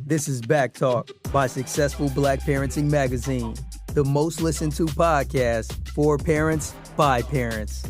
This is Back Talk by Successful Black Parenting Magazine, the most listened to podcast for parents by parents.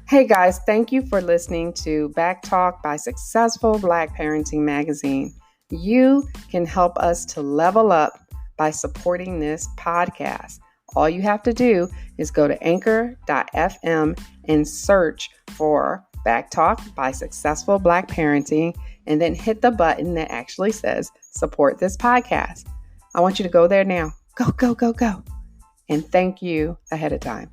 Hey guys, thank you for listening to Back Talk by Successful Black Parenting Magazine. You can help us to level up by supporting this podcast. All you have to do is go to anchor.fm and search for Back Talk by Successful Black Parenting, and then hit the button that actually says support this podcast. I want you to go there now. Go, go, go, go. And thank you ahead of time.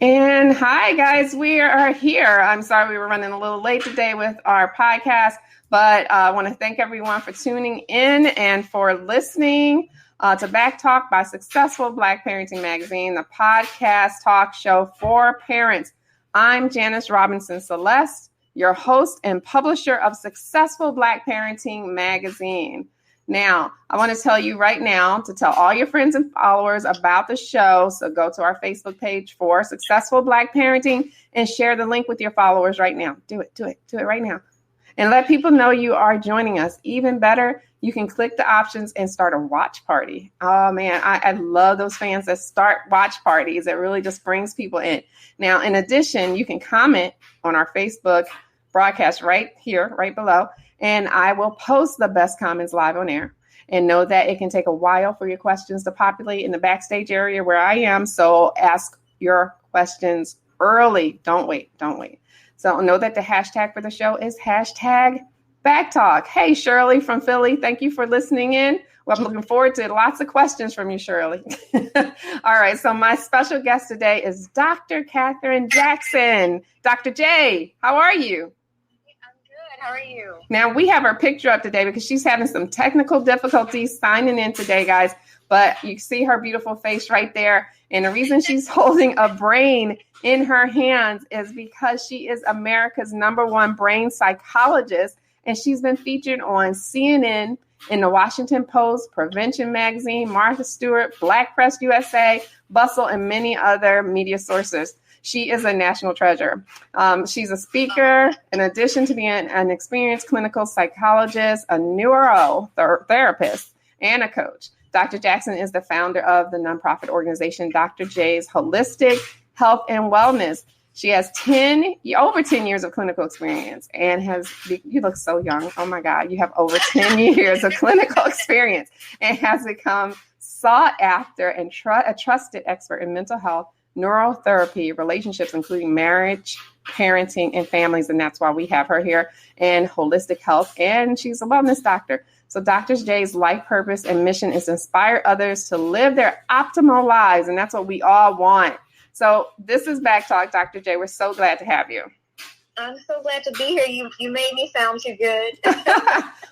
And hi, guys, we are here. I'm sorry we were running a little late today with our podcast, but I want to thank everyone for tuning in and for listening to Back Talk by Successful Black Parenting Magazine, the podcast talk show for parents. I'm Janice Robinson Celeste, your host and publisher of Successful Black Parenting Magazine. Now, I want to tell you right now to tell all your friends and followers about the show. So go to our Facebook page for Successful Black Parenting and share the link with your followers right now. Do it right now. And let people know you are joining us. Even better, you can click the options and start a watch party. Oh man, I love those fans that start watch parties. It really just brings people in. Now, in addition, you can comment on our Facebook broadcast right here, right below. And I will post the best comments live on air. And know that it can take a while for your questions to populate in the backstage area where I am. So ask your questions early. Don't wait. So know that the hashtag for the show is hashtag BackTalk. Hey, Shirley from Philly. Thank you for listening in. Well, I'm looking forward to lots of questions from you, Shirley. All right. So my special guest today is Dr. Catherine Jackson. Dr. J, how are you? How are you? Now, we have her picture up today because she's having some technical difficulties signing in today, guys. But you see her beautiful face right there. And the reason she's holding a brain in her hands is because she is America's #1 brain psychologist. And she's been featured on CNN, in the Washington Post, Prevention Magazine, Martha Stewart, Black Press USA, Bustle, and many other media sources. She is a national treasure. She's a speaker, in addition to being an experienced clinical psychologist, a neurotherapist, and a coach. Dr. Jackson is the founder of the nonprofit organization, Dr. J's Holistic Health and Wellness. She has over 10 years of clinical experience and you look so young. Oh my God, you have over 10 years of clinical experience and has become sought after and a trusted expert in mental health, neurotherapy, relationships, including marriage, parenting, and families. And that's why we have her here, and holistic health. And she's a wellness doctor. So Dr. J's life purpose and mission is to inspire others to live their optimal lives. And that's what we all want. So this is Back Talk, Dr. J. We're so glad to have you. I'm so glad to be here. You made me sound too good.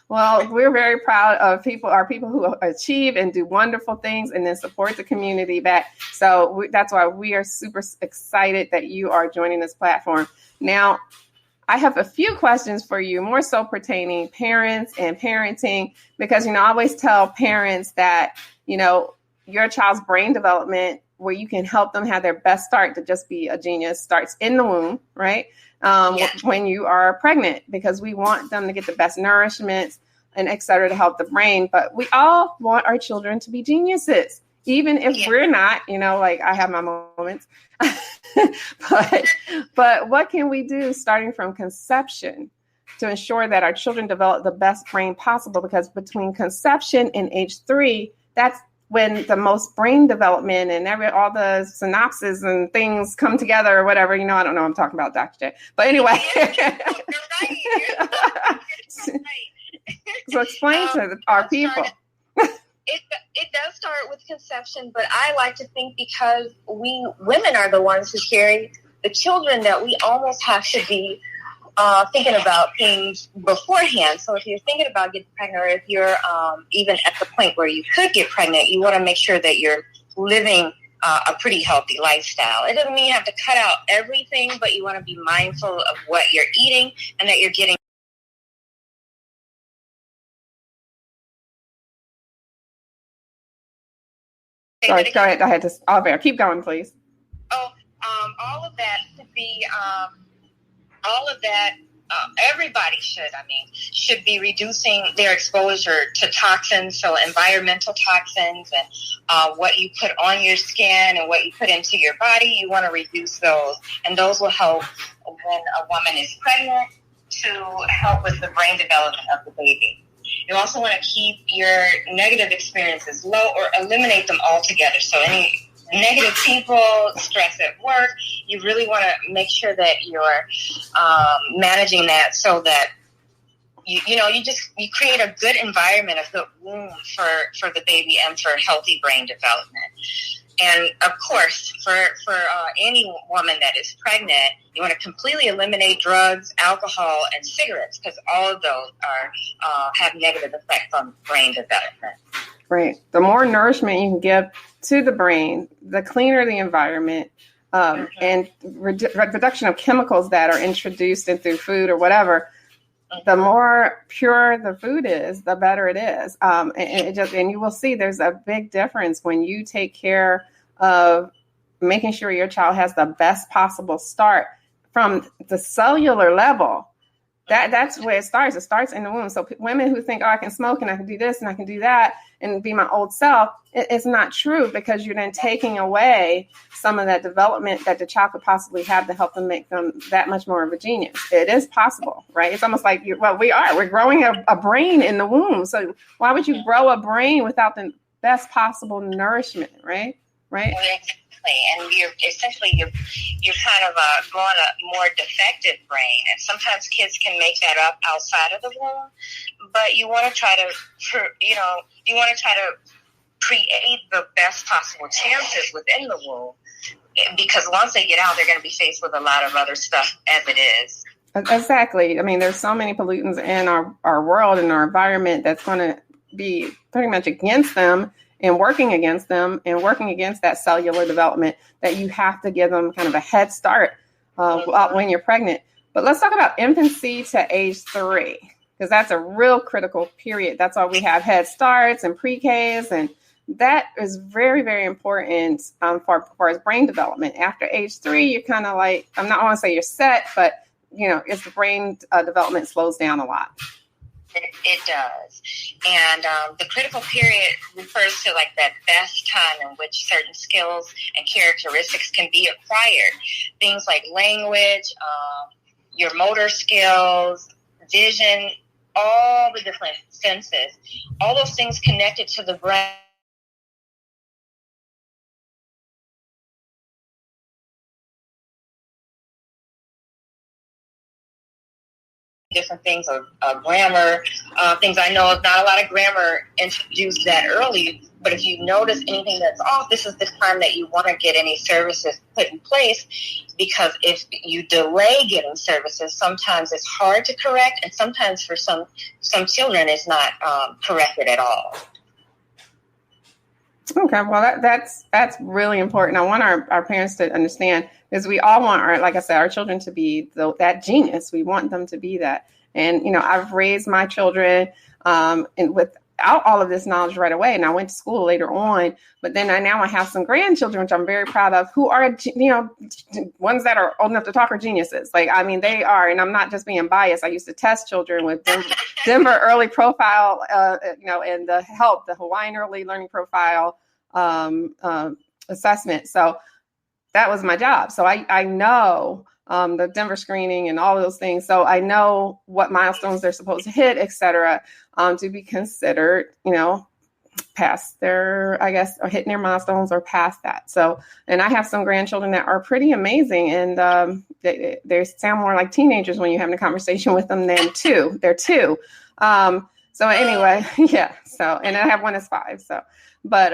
Well, we're very proud of our people who achieve and do wonderful things and then support the community back. So that's why we are super excited that you are joining this platform. Now, I have a few questions for you, more so pertaining parents and parenting, because, I always tell parents that, your child's brain development, where you can help them have their best start to just be a genius, starts in the womb, right? When you are pregnant, because we want them to get the best nourishment and et cetera to help the brain. But we all want our children to be geniuses, even if we're not, like I have my moments. but what can we do starting from conception to ensure that our children develop the best brain possible? Because between conception and age 3, that's when the most brain development and all the synapses and things come together or whatever, I don't know. I'm talking about Dr. J. But anyway. You're right. So explain to our people. It does start with conception, but I like to think because we women are the ones who carry the children that we almost have to be thinking about things beforehand. So if you're thinking about getting pregnant, or if you're even at the point where you could get pregnant, you want to make sure that you're living a pretty healthy lifestyle. It doesn't mean you have to cut out everything, but you want to be mindful of what you're eating and that you're getting Sorry, go ahead. Just Oliver, keep going, please. All of that should be, everybody should be reducing their exposure to toxins, so environmental toxins and what you put on your skin and what you put into your body. You want to reduce those, and those will help when a woman is pregnant to help with the brain development of the baby. You also want to keep your negative experiences low or eliminate them altogether. So any negative people, stress at work, you really want to make sure that you're managing that so that you create a good environment, a good womb for the baby and for healthy brain development. And of course, for any woman that is pregnant, you want to completely eliminate drugs, alcohol, and cigarettes, because all of those have negative effects on brain development. Right. The more nourishment you can give to the brain, the cleaner the environment, and reduction of chemicals that are introduced in through food or whatever. The more pure the food is, the better it is. And you will see there's a big difference when you take care of making sure your child has the best possible start from the cellular level. That's where it starts. It starts in the womb. So women who think, I can smoke and I can do this and I can do that and be my old self, it's not true, because you're then taking away some of that development that the child could possibly have to help them make them that much more of a genius. It is possible, right? It's almost like, we're growing a brain in the womb. So why would you grow a brain without the best possible nourishment, right? Right. And you're kind of growing a more defective brain, and sometimes kids can make that up outside of the womb. But you want to try to create the best possible chances within the womb, because once they get out, they're going to be faced with a lot of other stuff as it is. Exactly. I mean, there's so many pollutants in our world and our environment that's going to be pretty much against them and working against them and working against that cellular development, that you have to give them kind of a head start when you're pregnant. But let's talk about infancy to age 3, because that's a real critical period. That's why we have head starts and pre-Ks, and that is very, very important for his brain development. After age 3, you're kind of like, I'm not want to say you're set, but it's the brain development slows down a lot. It does. And the critical period refers to like that best time in which certain skills and characteristics can be acquired. Things like language, your motor skills, vision, all the different senses, all those things connected to the brain. Different things of grammar, things I know of. Not a lot of grammar introduced that early, but if you notice anything that's off, this is the time that you want to get any services put in place, because if you delay getting services, sometimes it's hard to correct, and sometimes for some children it's not corrected at all. Okay, well, that's really important. I want our parents to understand, because we all want our children to be that genius. We want them to be that. And, I've raised my children and without all of this knowledge right away. And I went to school later on, but then I have some grandchildren, which I'm very proud of, who are, ones that are old enough to talk are geniuses. They are, and I'm not just being biased. I used to test children with Denver Early Profile, and the Hawaiian Early Learning Profile assessment. So that was my job. So I know the Denver screening and all of those things. So I know what milestones they're supposed to hit, et cetera, to be considered, past their, or hitting their milestones or past that. So, and I have some grandchildren that are pretty amazing, and they sound more like teenagers when you're having a conversation with them than 2. They're 2. So anyway, yeah. So, and I have one that's 5. So, but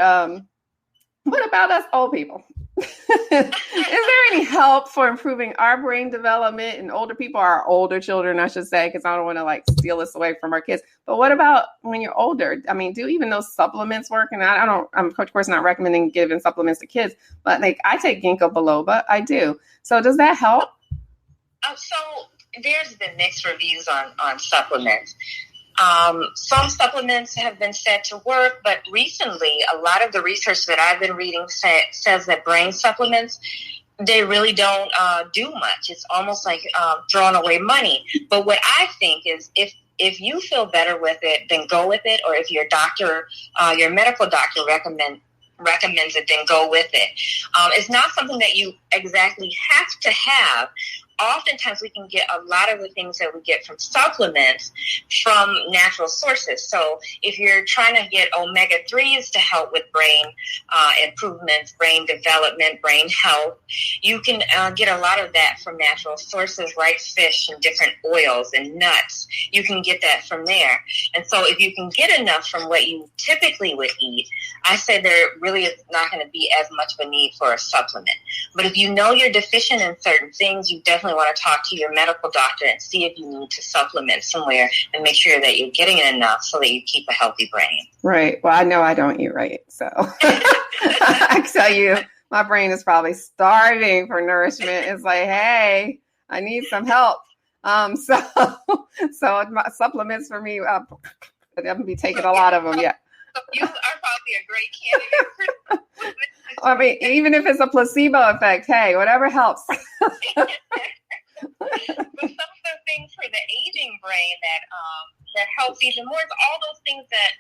what about us old people? Is there any help for improving our brain development in older people, our older children, I should say, because I don't want to steal this away from our kids. But what about when you're older? I mean, do even those supplements work? And I'm of course not recommending giving supplements to kids, but I take ginkgo biloba. I do. So does that help? So there's been mixed reviews on supplements. Some supplements have been said to work, but recently, a lot of the research that I've been reading says that brain supplements, they really don't do much. It's almost like throwing away money. But what I think is if you feel better with it, then go with it. Or if your doctor, your medical doctor recommends it, then go with it. It's not something that you exactly have to have. Oftentimes we can get a lot of the things that we get from supplements from natural sources. So if you're trying to get omega-3s to help with brain improvements, brain development, brain health, you can get a lot of that from natural sources like fish and different oils and nuts. You can get that from there. And so if you can get enough from what you typically would eat, I say there really is not going to be as much of a need for a supplement. But if you know you're deficient in certain things, you definitely want to talk to your medical doctor and see if you need to supplement somewhere and make sure that you're getting enough so that you keep a healthy brain. Right. Well, I know I don't eat right. So I tell you, my brain is probably starving for nourishment. It's like, hey, I need some help. So my supplements for me, I'm going to be taking a lot of them. Yeah. So you are probably a great candidate for I mean, even if it's a placebo effect, hey, whatever helps. But some of the things for the aging brain that helps even more is all those things that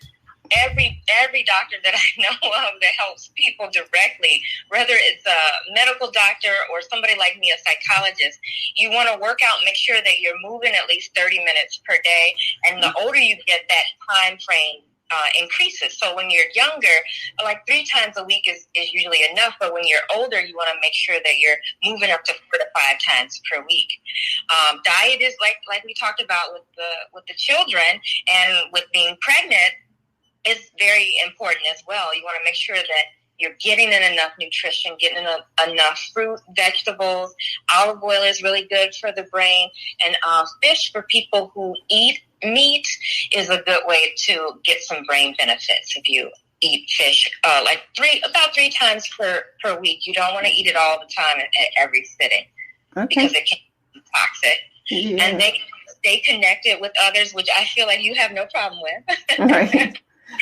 every doctor that I know of that helps people directly, whether it's a medical doctor or somebody like me, a psychologist, you want to work out and make sure that you're moving at least 30 minutes per day. And the older you get, that time frame increases. So when you're younger, like 3 times a week is usually enough. But when you're older, you want to make sure that you're moving up to 4 to 5 times per week. Diet is like we talked about with the children and with being pregnant is very important as well. You want to make sure that you're getting in enough nutrition, getting enough fruit, vegetables. Olive oil is really good for the brain. And fish, for people who eat meat, is a good way to get some brain benefits if you eat fish about 3 times per week. You don't want to eat it all the time at every sitting, because it can be toxic. Yeah. And they can stay connected with others, which I feel like you have no problem with. Right.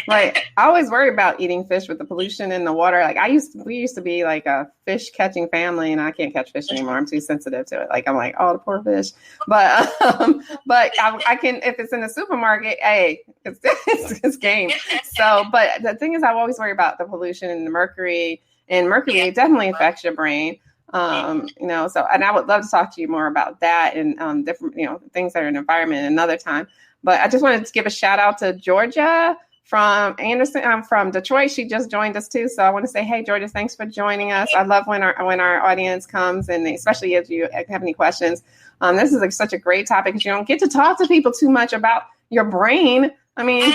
Right. I always worry about eating fish with the pollution in the water. Like we used to be like a fish catching family, and I can't catch fish anymore. I'm too sensitive to it. Like I'm like, oh, the poor fish. But I can, if it's in the supermarket, hey, it's game. So, but the thing is, I always worry about the pollution and the mercury, and mercury definitely affects your brain. So, and I would love to talk to you more about that and different, things that are in the environment another time. But I just wanted to give a shout out to Georgia from Anderson. I'm from Detroit. She just joined us too. So I want to say, hey, Georgia, thanks for joining us. I love when our audience comes, and especially if you have any questions. This is such a great topic, because you don't get to talk to people too much about your brain. I mean,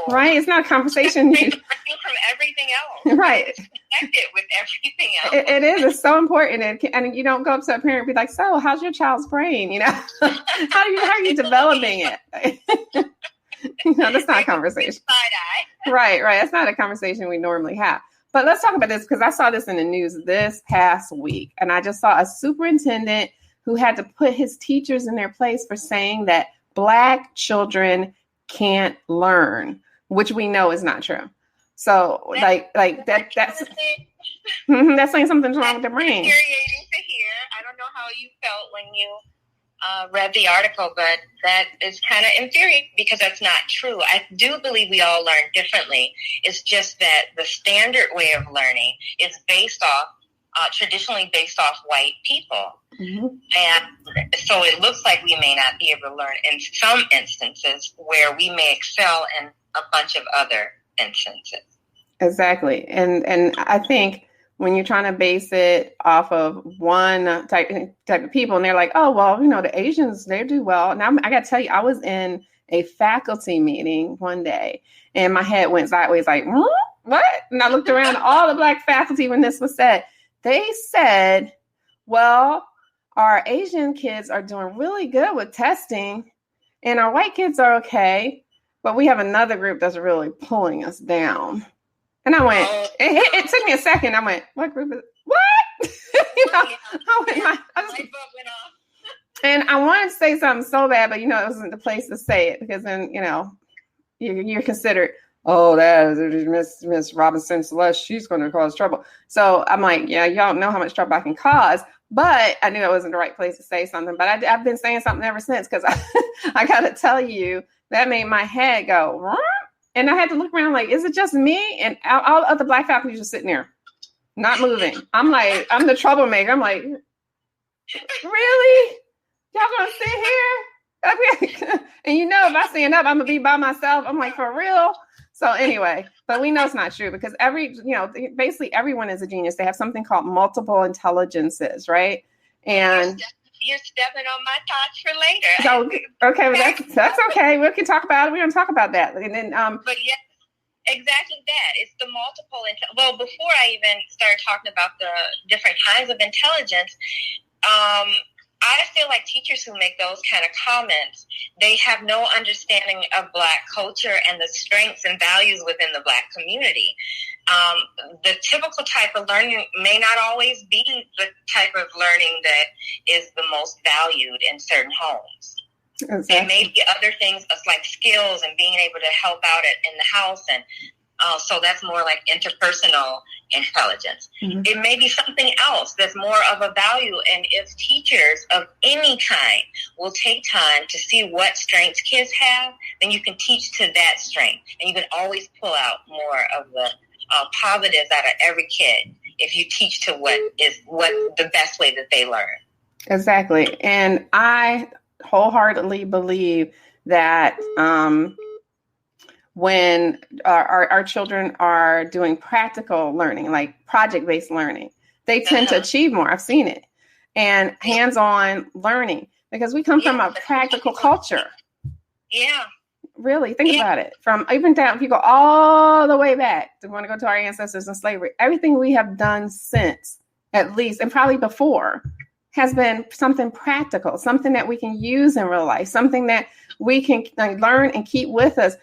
right? It's not a conversation. From everything else. Right. It's connected with everything else. It is. It's so important. And you don't go up to a parent and be like, so how's your child's brain? How are you developing it? That's not a conversation. Right. That's not a conversation we normally have. But let's talk about this, because I saw this in the news this past week. And I just saw a superintendent who had to put his teachers in their place for saying that Black children can't learn, which we know is not true. So that's that's saying something's wrong with the brain. Infuriating to hear. I don't know how you felt when you read the article, but that is kind of infuriating, because that's not true. I do believe we all learn differently. It's just that the standard way of learning is traditionally based off white people. Mm-hmm. And so it looks like we may not be able to learn in some instances where we may excel in a bunch of other instances. Exactly. And I think when you're trying to base it off of one type of people, and they're like, oh, well, the Asians, they do well. Now, I got to tell you, I was in a faculty meeting one day, and my head went sideways like, what? And I looked around, all the Black faculty, when this was said. They said, well, our Asian kids are doing really good with testing, and our white kids are okay, but we have another group that's really pulling us down. And I went, it took me a second. I went, what group is it? What? And I wanted to say something so bad, but it wasn't the place to say it, because then, you're considered, oh, that is Miss Robinson Celeste, she's going to cause trouble. So I'm like, yeah, y'all know how much trouble I can cause. But I knew it wasn't the right place to say something. But I've been saying something ever since, because I got to tell you, that made my head go, Rrr! And I had to look around like, is it just me? And all of the Black faculty just sitting there, not moving. I'm like, I'm the troublemaker. I'm like, really? Y'all gonna sit here? And if I stand up, I'm gonna be by myself. I'm like, for real? So anyway, but we know it's not true, because basically everyone is a genius. They have something called multiple intelligences, right? And you're stepping on my thoughts for later. So okay, well, that's okay. We can talk about it. We're gonna talk about that. And then but yes, exactly that. It's the multiple well, before I even started talking about the different kinds of intelligence, I feel like teachers who make those kind of comments, they have no understanding of Black culture and the strengths and values within the Black community. The typical type of learning may not always be the type of learning that is the most valued in certain homes. Exactly. It may be other things like skills and being able to help out in the house, and so that's more like interpersonal intelligence. Mm-hmm. It may be something else that's more of a value. And if teachers of any kind will take time to see what strengths kids have, then you can teach to that strength. And you can always pull out more of the positives out of every kid if you teach to what the best way that they learn. Exactly. And I wholeheartedly believe that when our children are doing practical learning, like project-based learning, they tend to achieve more. I've seen it. And hands-on learning, because we come from a practical culture. Yeah. Really, think about it. From even down, if you go all the way back, to want to go to our ancestors in slavery, everything we have done since, at least, and probably before, has been something practical, something that we can use in real life, something that we can learn and keep with us.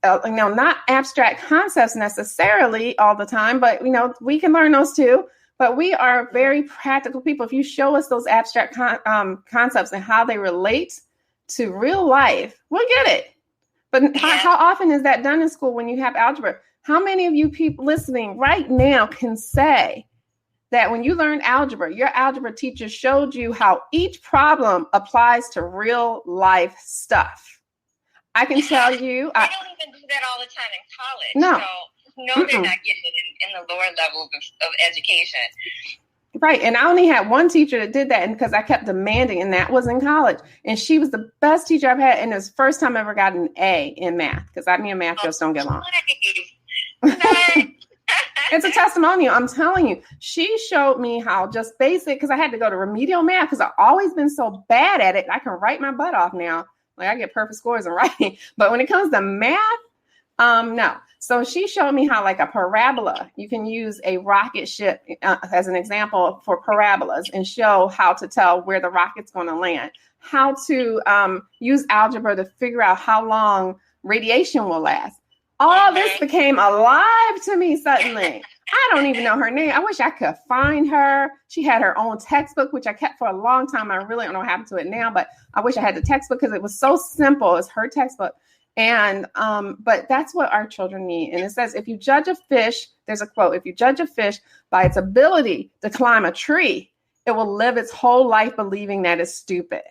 Not abstract concepts necessarily all the time, but we can learn those too. But we are very practical people. If you show us those abstract concepts and how they relate to real life, we'll get it. But how often is that done in school when you have algebra? How many of you people listening right now can say that when you learned algebra, your algebra teacher showed you how each problem applies to real life stuff? I can tell you. I don't even do that all the time in college. No. So, they're not getting it in the lower levels of education. Right. And I only had one teacher that did that, and because I kept demanding, and that was in college. And she was the best teacher I've had. And it was the first time I ever got an A in math, because me and math just don't get along. It's a testimonial. I'm telling you, she showed me how just basic, because I had to go to remedial math because I've always been so bad at it. I can write my butt off now. Like, I get perfect scores in writing. But when it comes to math, no. So she showed me how, like a parabola, you can use a rocket ship as an example for parabolas and show how to tell where the rocket's going to land, how to use algebra to figure out how long radiation will last. All this became alive to me suddenly. I don't even know her name. I wish I could find her. She had her own textbook, which I kept for a long time. I really don't know what happened to it now, but I wish I had the textbook because it was so simple. It's her textbook. And, but that's what our children need. And it says, if you judge a fish, there's a quote, if you judge a fish by its ability to climb a tree, it will live its whole life believing that it's stupid.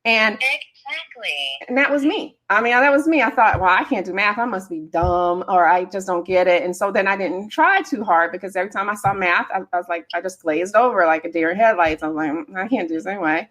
And exactly. And that was me. That was me. I thought, well, I can't do math. I must be dumb, or I just don't get it. And so then I didn't try too hard, because every time I saw math, I was like, I just glazed over like a deer in headlights. I was like, I can't do this anyway,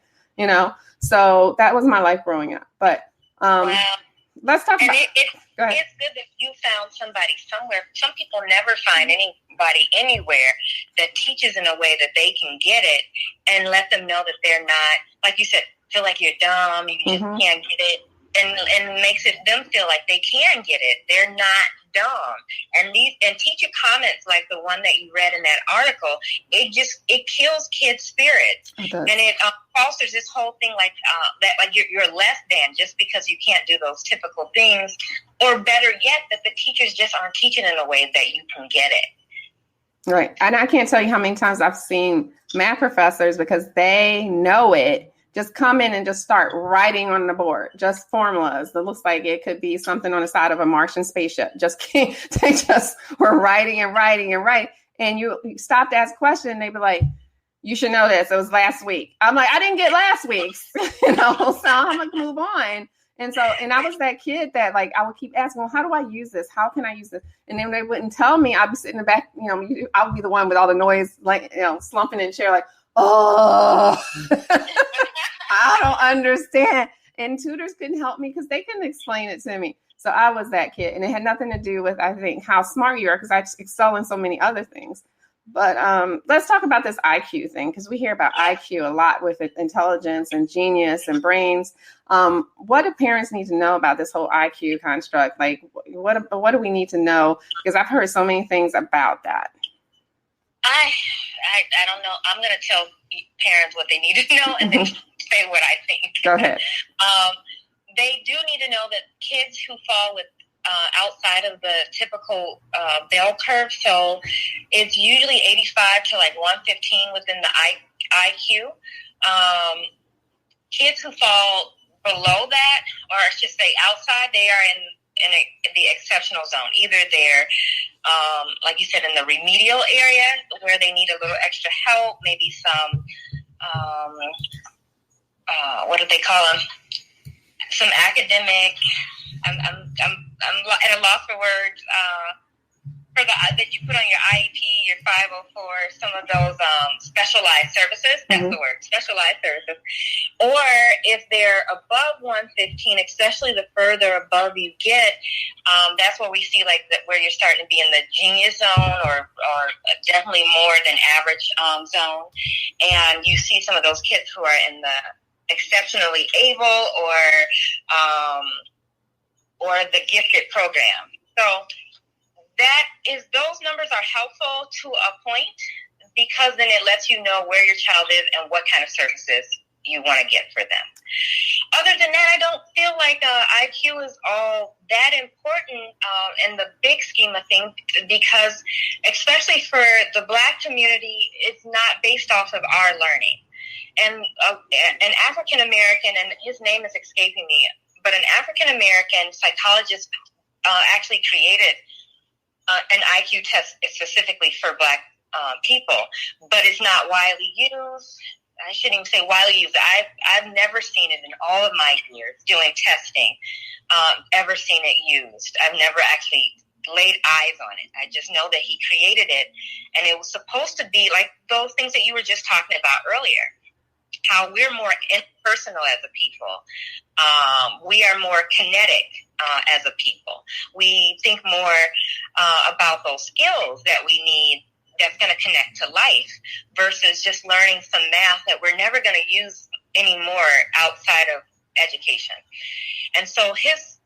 So that was my life growing up. But let's talk about it. It's good that you found somebody somewhere. Some people never find anybody anywhere that teaches in a way that they can get it and let them know that they're not, like you said, feel like you're dumb, you just can't get it, and makes them feel like they can get it. They're not dumb. And teacher comments like the one that you read in that article, it kills kids' spirits. And it fosters this whole thing that you're less than just because you can't do those typical things, or better yet, that the teachers just aren't teaching in a way that you can get it. Right. And I can't tell you how many times I've seen math professors, because they know it, just come in and just start writing on the board, just formulas that looks like it could be something on the side of a Martian spaceship. They just were writing and writing and writing. And you stop to ask a question and they'd be like, you should know this. It was last week. I'm like, I didn't get last week's, so I'm going to move on. And I was that kid that like, I would keep asking, well, how do I use this? How can I use this? And then they wouldn't tell me. I'd be sitting in the back, I would be the one with all the noise, like, slumping in the chair, like, oh, I don't understand. And tutors couldn't help me because they couldn't explain it to me. So I was that kid. And it had nothing to do with, I think, how smart you are, because I excel in so many other things. But let's talk about this IQ thing, because we hear about IQ a lot with intelligence and genius and brains. What do parents need to know about this whole IQ construct? Like, what do we need to know? Because I've heard so many things about that. I don't know. I'm going to tell parents what they need to know and then say what I think. Go ahead. They do need to know that kids who fall with outside of the typical bell curve, so it's usually 85 to like 115 within the IQ. Kids who fall below that, or I should say outside, they are in the exceptional zone. Either they're, like you said, in the remedial area where they need a little extra help, maybe some, what do they call them? Some academic. I'm at a loss for words. That you put on your IEP, your 504, some of those specialized services. That's the word, specialized services. Or if they're above 115, especially the further above you get, that's where we see like where you're starting to be in the genius zone or definitely more than average zone. And you see some of those kids who are in the exceptionally able or the gifted program. So those numbers are helpful to a point, because then it lets you know where your child is and what kind of services you want to get for them. Other than that, I don't feel like IQ is all that important in the big scheme of things, because especially for the Black community, it's not based off of our learning. And an African-American, and his name is escaping me, but an African-American psychologist actually created an IQ test specifically for Black people, but it's not widely used. I shouldn't even say widely used. I've never seen it in all of my years doing testing, ever seen it used. I've never actually laid eyes on it. I just know that he created it, and it was supposed to be like those things that you were just talking about earlier, how we're more impersonal as a people. We are more kinetic as a people. We think more about those skills that we need that's going to connect to life versus just learning some math that we're never going to use anymore outside of education. And so his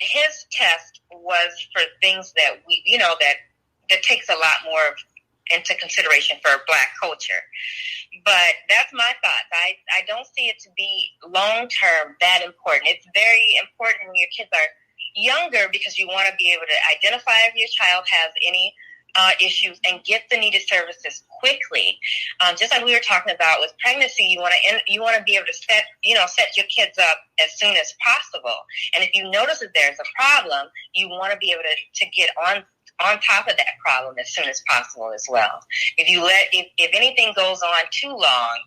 test was for things that we, that takes a lot more into consideration for Black culture. But that's my thoughts. I don't see it to be long-term that important. It's very important when your kids are younger, because you want to be able to identify if your child has any issues and get the needed services quickly. Just like we were talking about with pregnancy, you want to be able to set your kids up as soon as possible. And if you notice that there's a problem, you want to be able to get on top of that problem as soon as possible as well. If anything goes on too long,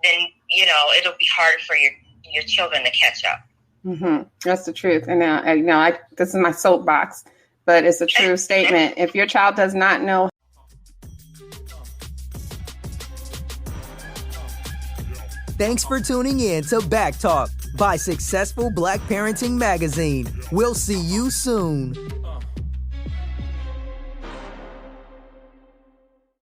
then it'll be hard for your children to catch up. Mm-hmm. That's the truth. And now, this is my soapbox, but it's a true statement. If your child does not know. Thanks for tuning in to Back Talk by Successful Black Parenting Magazine. We'll see you soon.